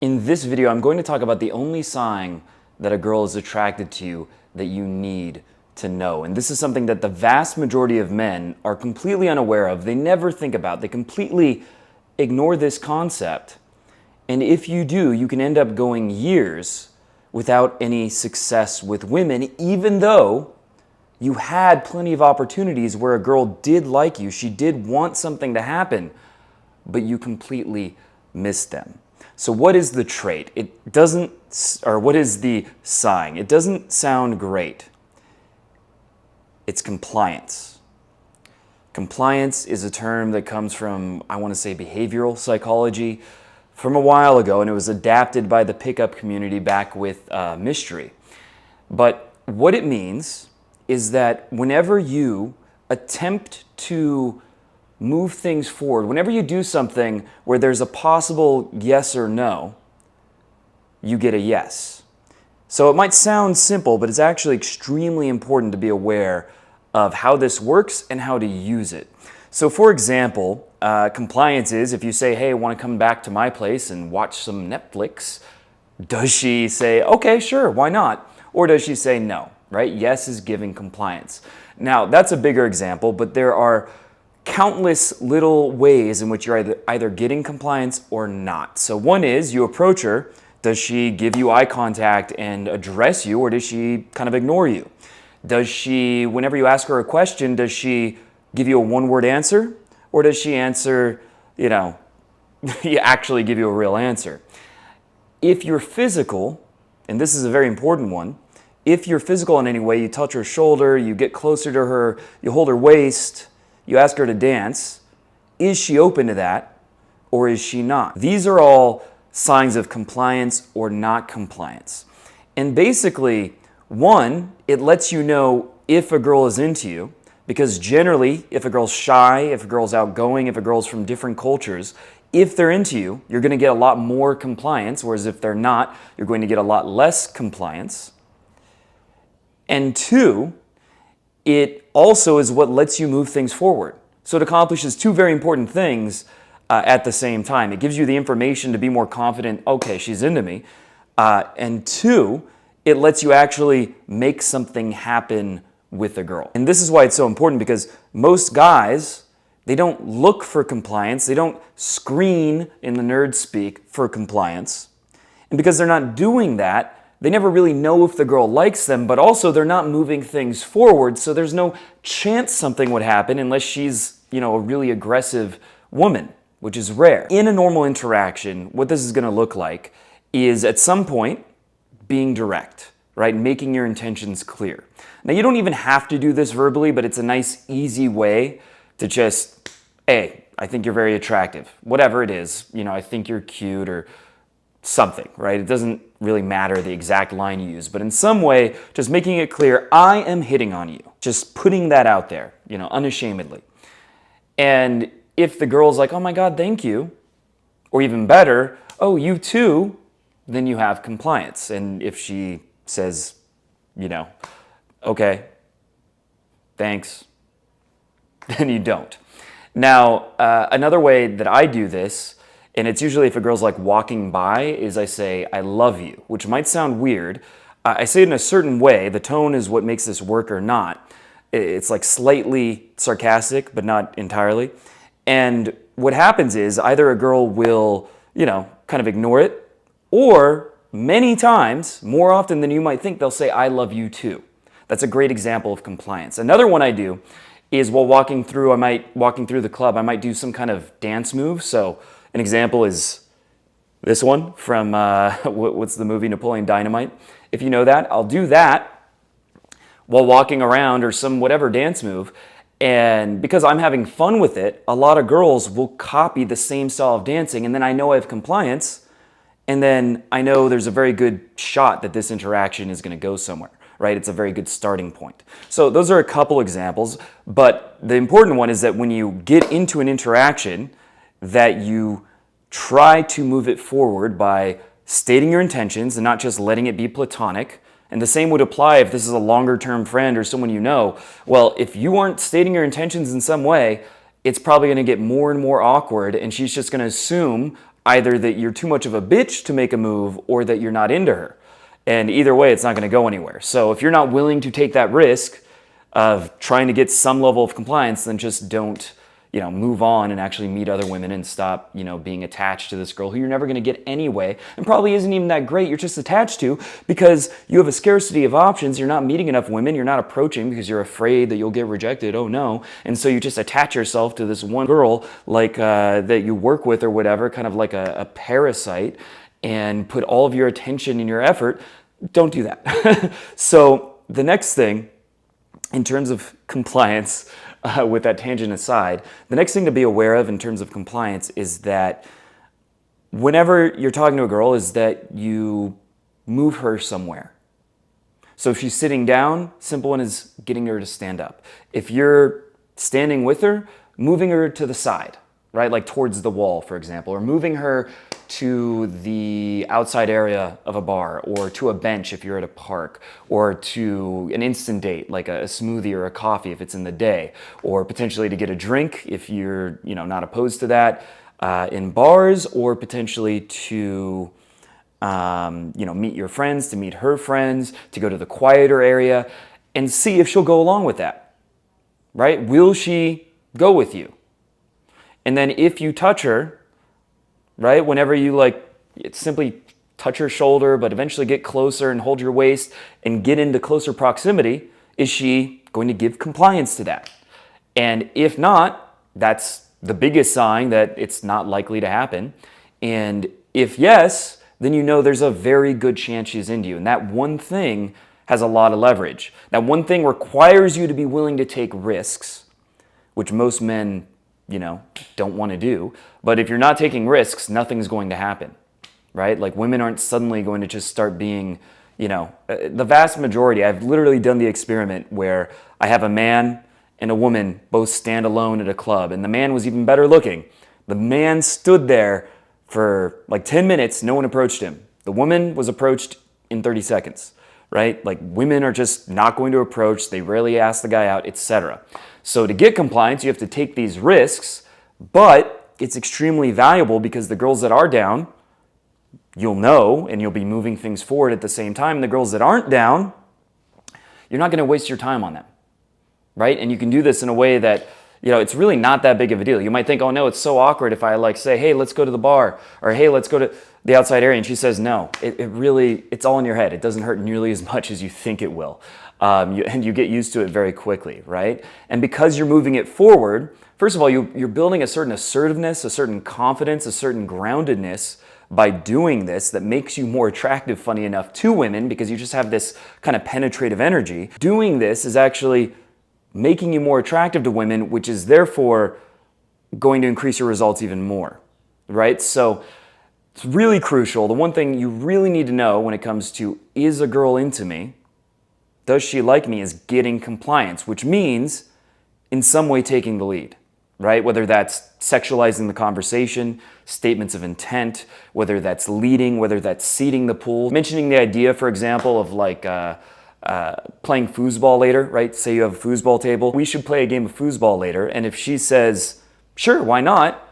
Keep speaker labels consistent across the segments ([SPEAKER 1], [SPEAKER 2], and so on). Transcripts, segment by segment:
[SPEAKER 1] In this video, I'm going to talk about the only sign that a girl is attracted to you that you need to know. And this is something that the vast majority of men are completely unaware of. They never think about. They completely ignore this concept. And if you do, you can end up going years without any success with women, even though you had plenty of opportunities where a girl did like you. She did want something to happen, but you completely missed them. So what is the trait? What is the sign? It doesn't sound great. It's compliance. Compliance is a term that comes from, I want to say, behavioral psychology from a while ago, and it was adapted by the pickup community back with Mystery. But what it means is that whenever you attempt to move things forward, whenever you do something where there's a possible yes or no, you get a yes. So it might sound simple, but it's actually extremely important to be aware of how this works and how to use it. So for example, compliance is if you say, hey, I want to come back to my place and watch some Netflix, does she say, okay, sure, why not? Or does she say no, right? Yes is giving compliance. Now, that's a bigger example, but there are countless little ways in which you're either getting compliance or not. So one is you approach her. Does she give you eye contact and address you, or does she kind of ignore you? Does she, whenever you ask her a question, does she give you a one-word answer, or does she answer, actually give you a real answer? If you're physical, and this is a very important one, if you're physical in any way, you touch her shoulder, you get closer to her, you hold her waist, you ask her to dance, is she open to that or is she not? These are all signs of compliance or not compliance. And basically, one, it lets you know if a girl is into you, because generally, if a girl's shy, if a girl's outgoing, if a girl's from different cultures, if they're into you, you're going to get a lot more compliance, whereas if they're not, you're going to get a lot less compliance. And two, it also is what lets you move things forward. So it accomplishes two very important things at the same time. It gives you the information to be more confident, okay, she's into me. And two, it lets you actually make something happen with a girl. And this is why it's so important, because most guys, they don't look for compliance. They don't screen, in the nerd speak, for compliance. And because they're not doing that, they never really know if the girl likes them, but also they're not moving things forward, so there's no chance something would happen unless she's, a really aggressive woman, which is rare. In a normal interaction, what this is going to look like is at some point being direct, right? Making your intentions clear. Now, you don't even have to do this verbally, but it's a nice, easy way to just, hey, I think you're very attractive. Whatever it is, I think you're cute or something, right? It doesn't really matter the exact line you use, but in some way, just making it clear, I am hitting on you. Just putting that out there, unashamedly. And if the girl's like, oh my God, thank you, or even better, oh, you too, then you have compliance. And if she says, okay, thanks, then you don't. Now, another way that I do this, and it's usually if a girl's like walking by, is I say, I love you, which might sound weird. I say it in a certain way. The tone is what makes this work or not. It's like slightly sarcastic, but not entirely. And what happens is either a girl will, kind of ignore it, or many times, more often than you might think, they'll say, I love you too. That's a great example of compliance. Another one I do is while walking through the club, I might do some kind of dance move. So an example is this one from, what's the movie, Napoleon Dynamite? If you know that, I'll do that while walking around or some whatever dance move. And because I'm having fun with it, a lot of girls will copy the same style of dancing. And then I know I have compliance. And then I know there's a very good shot that this interaction is going to go somewhere, right? It's a very good starting point. So those are a couple examples. But the important one is that when you get into an interaction, that you try to move it forward by stating your intentions and not just letting it be platonic. And the same would apply if this is a longer term friend or someone you know. Well, if you aren't stating your intentions in some way, it's probably going to get more and more awkward, and she's just going to assume either that you're too much of a bitch to make a move or that you're not into her. And either way, it's not going to go anywhere. So if you're not willing to take that risk of trying to get some level of compliance, then just don't, move on and actually meet other women and stop, being attached to this girl who you're never going to get anyway and probably isn't even that great. You're just attached to because you have a scarcity of options. You're not meeting enough women. You're not approaching because you're afraid that you'll get rejected. Oh no. And so you just attach yourself to this one girl like that you work with or whatever, kind of like a parasite, and put all of your attention and your effort. Don't do that. So the next thing, in terms of compliance, with that tangent aside, the next thing to be aware of in terms of compliance is that whenever you're talking to a girl is that you move her somewhere. So if she's sitting down, simple one is getting her to stand up. If you're standing with her, moving her to the side, right? Like towards the wall, for example, or moving her to the outside area of a bar, or to a bench if you're at a park, or to an instant date like a smoothie or a coffee if it's in the day, or potentially to get a drink if you're not opposed to that in bars, or potentially to meet your friends, to meet her friends, to go to the quieter area and see if she'll go along with that, right? Will she go with you? And then if you touch her, right, whenever you simply touch her shoulder, but eventually get closer and hold your waist and get into closer proximity, is she going to give compliance to that? And if not, that's the biggest sign that it's not likely to happen. And if yes, then there's a very good chance she's into you. And that one thing has a lot of leverage. That one thing requires you to be willing to take risks, which most men don't want to do. But if you're not taking risks, nothing's going to happen, right? Like women aren't suddenly going to just start being, the vast majority, I've literally done the experiment where I have a man and a woman both stand alone at a club, and the man was even better looking. The man stood there for like 10 minutes, no one approached him. The woman was approached in 30 seconds, right? Like women are just not going to approach, they rarely ask the guy out, etc. So to get compliance, you have to take these risks, but it's extremely valuable because the girls that are down, you'll know, and you'll be moving things forward at the same time. And the girls that aren't down, you're not going to waste your time on them, right? And you can do this in a way that, it's really not that big of a deal. You might think, oh no, it's so awkward if I say, hey, let's go to the bar, or hey, let's go to the outside area. And she says, no, it's all in your head. It doesn't hurt nearly as much as you think it will. And you get used to it very quickly, right? And because you're moving it forward, first of all, you're building a certain assertiveness, a certain confidence, a certain groundedness by doing this that makes you more attractive, funny enough, to women because you just have this kind of penetrative energy. Doing this is actually making you more attractive to women, which is therefore going to increase your results even more, right? So it's really crucial. The one thing you really need to know when it comes to, is a girl into me? Does she like me? Is getting compliance, which means in some way taking the lead, right? Whether that's sexualizing the conversation, statements of intent, whether that's leading, whether that's seeding the pool. Mentioning the idea, for example, of playing foosball later, right? Say you have a foosball table. We should play a game of foosball later. And if she says, sure, why not?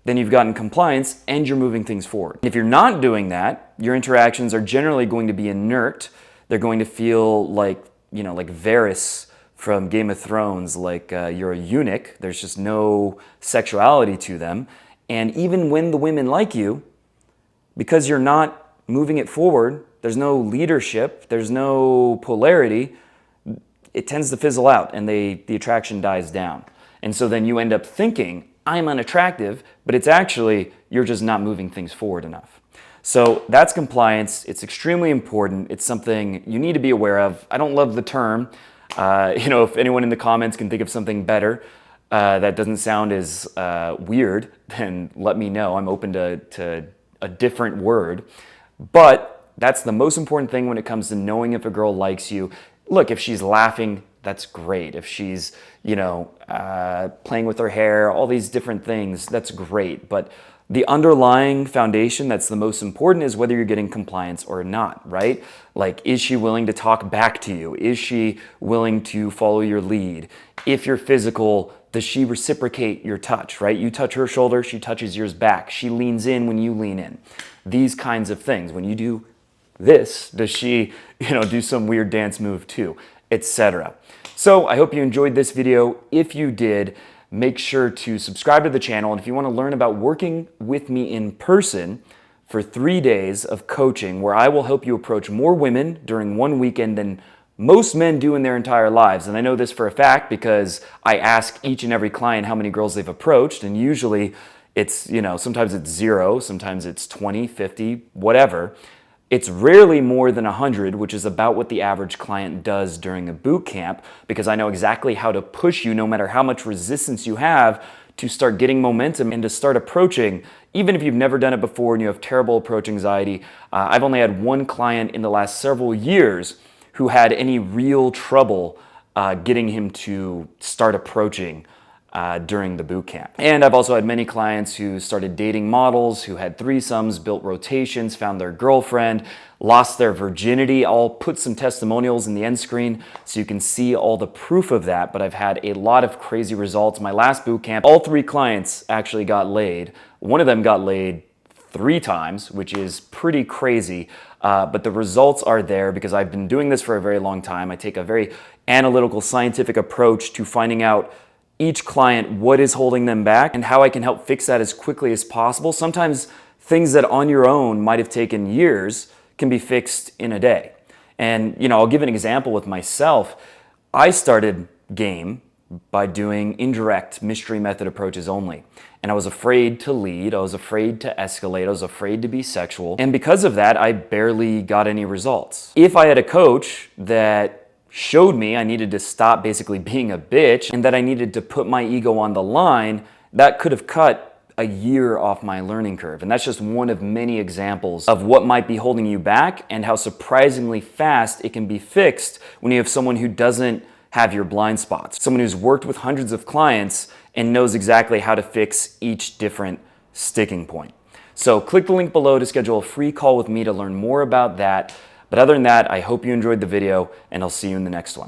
[SPEAKER 1] Then you've gotten compliance and you're moving things forward. If you're not doing that, your interactions are generally going to be inert. They're going to feel like Varys from Game of Thrones, like you're a eunuch. There's just no sexuality to them. And even when the women like you, because you're not moving it forward, there's no leadership, there's no polarity, it tends to fizzle out and the attraction dies down. And so then you end up thinking, I'm unattractive, but it's actually, you're just not moving things forward enough. So that's compliance. It's extremely important. It's something you need to be aware of. I don't love the term. If anyone in the comments can think of something better that doesn't sound as weird, then let me know. I'm open to a different word. But that's the most important thing when it comes to knowing if a girl likes you. Look, if she's laughing, that's great. If she's, playing with her hair, all these different things, that's great. But The underlying foundation that's the most important is whether you're getting compliance or not, right? Like, is she willing to talk back to you? Is she willing to follow your lead? If you're physical, does she reciprocate your touch, right? You touch her shoulder, she touches yours back. She leans in when you lean in. These kinds of things. When you do this, does she, do some weird dance move too, etc. So I hope you enjoyed this video. If you did, make sure to subscribe to the channel. And if you want to learn about working with me in person for 3 days of coaching, where I will help you approach more women during one weekend than most men do in their entire lives. And I know this for a fact because I ask each and every client how many girls they've approached. And usually it's, sometimes it's 0, sometimes it's 20, 50, whatever. It's rarely more than 100, which is about what the average client does during a boot camp, because I know exactly how to push you, no matter how much resistance you have, to start getting momentum and to start approaching, even if you've never done it before and you have terrible approach anxiety. I've only had one client in the last several years who had any real trouble getting him to start approaching during the boot camp. And I've also had many clients who started dating models, who had threesomes, built rotations, found their girlfriend, lost their virginity. I'll put some testimonials in the end screen so you can see all the proof of that, but I've had a lot of crazy results. My last boot camp, all 3 clients actually got laid. One of them got laid 3 times, which is pretty crazy. But the results are there because I've been doing this for a very long time. I take a very analytical, scientific approach to finding out each client what is holding them back and how I can help fix that as quickly as possible. Sometimes things that on your own might have taken years can be fixed in a day. And I'll give an example with myself. I started game by doing indirect mystery method approaches only. And I was afraid to lead, I was afraid to escalate, I was afraid to be sexual. And because of that, I barely got any results. If I had a coach that showed me I needed to stop basically being a bitch and that I needed to put my ego on the line, that could have cut a year off my learning curve. And that's just one of many examples of what might be holding you back and how surprisingly fast it can be fixed when you have someone who doesn't have your blind spots, someone who's worked with hundreds of clients and knows exactly how to fix each different sticking point. So click the link below to schedule a free call with me to learn more about that. But other than that, I hope you enjoyed the video, and I'll see you in the next one.